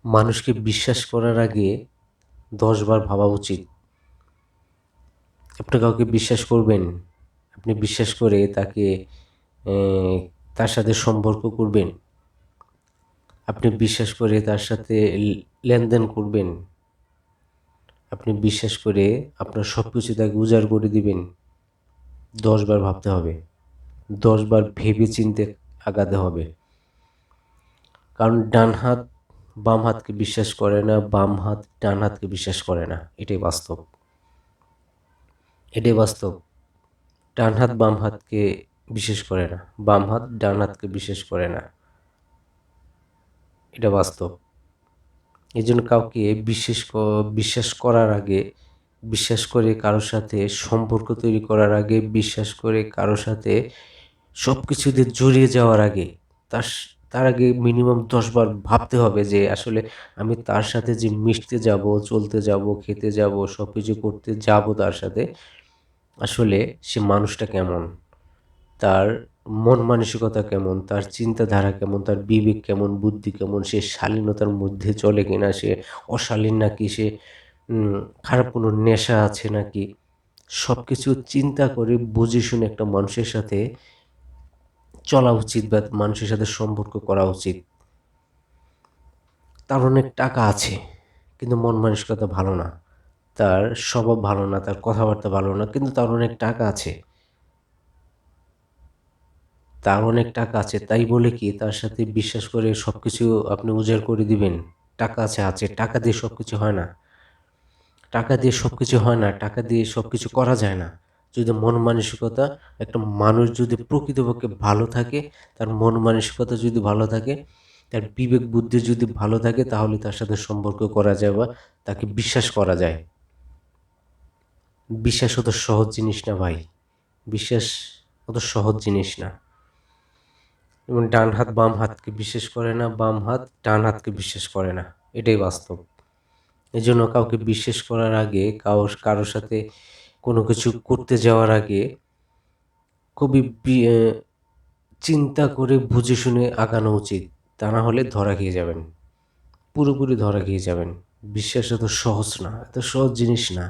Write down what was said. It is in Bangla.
মানুষকে বিশ্বাস করার আগে 10 বার ভাবা উচিত। আপনি কাউকে বিশ্বাস করবেন, আপনি বিশ্বাস করে তাকে তার সাথে সম্পর্ক করবেন, আপনি বিশ্বাস করে তার সাথে লেনদেন করবেন, আপনি বিশ্বাস করে আপনার সব কিছু তাকে উজাড় করে দিবেন। 10 বার ভাবতে হবে, 10 বার ভেবে চিন্তে আগাতে হবে। কারণ ডান হাত বাম হাতকে বিশ্বাস করে না, বাম হাত ডান হাতকে বিশ্বাস করে না। এটাই বাস্তব, এটাই বাস্তব। ডান হাত বাম হাতকে বিশ্বাস করে না, বাম হাত ডান হাতকে বিশ্বাস করে না। এটা বাস্তব। এই জন্য কাউকে বিশ্বাস করার আগে, বিশ্বাস করে কারোর সাথে সম্পর্ক তৈরি করার আগে, বিশ্বাস করে কারোর সাথে সব কিছুতে জড়িয়ে যাওয়ার আগে, তার তার আগে মিনিমাম 10 বার ভাবতে হবে যে আসলে আমি তার সাথে যে মিশতে যাব, চলতে যাব, খেতে যাব, সব কিছু করতে যাব তার সাথে, আসলে সে মানুষটা কেমন, তার মন মানসিকতা কেমন, তার চিন্তাধারা কেমন, তার বিবেক কেমন, বুদ্ধি কেমন, সে শালীনতার মধ্যে চলে কিনা, সে অশালীন নাকি, সে খারাপ কোনো নেশা আছে নাকি, সব কিছু চিন্তা করে বুঝে শুনে একটা মানুষের সাথে চলা উচিত বা মানুষের সাথে সম্পর্ক করা উচিত। তার অনেক টাকা আছে কিন্তু মন মানসিকতা ভালো না, তার স্বভাব ভালো না, তার কথাবার্তা ভালো না, কিন্তু তার অনেক টাকা আছে। তার অনেক টাকা আছে তাই বলে কি তার সাথে বিশ্বাস করে সবকিছু আপনি উজাড় করে দিবেন? টাকা আছে, টাকা দিয়ে সবকিছু হয় না। টাকা দিয়ে সবকিছু হয় না, টাকা দিয়ে সবকিছু করা যায় না। যদি মন মানসিকতা, একটা মানুষ যদি প্রকৃতপক্ষে ভালো থাকে, তার মন মানসিকতা যদি ভালো থাকে, তার বিবেক বুদ্ধি যদি ভালো থাকে, তাহলে তার সাথে সম্পর্ক করা যায় বা তাকে বিশ্বাস করা যায়। বিশ্বাস অত সহজ জিনিস না ভাই, বিশ্বাস অত সহজ জিনিস না। এবং ডান হাত বাম হাতকে বিশ্বাস করে না, বাম হাত ডান হাতকে বিশ্বাস করে না। এটাই বাস্তব। এই জন্য কাউকে বিশ্বাস করার আগে, কারোর সাথে কোনো কিছু করতে যাওয়ার আগে খুবই চিন্তা করে বুঝে শুনে আগানো উচিত। তা না হলে ধরা খেয়ে যাবেন, পুরোপুরি ধরা খেয়ে যাবেন। বিশ্বাস এত সহজ না, এত সহজ জিনিস না।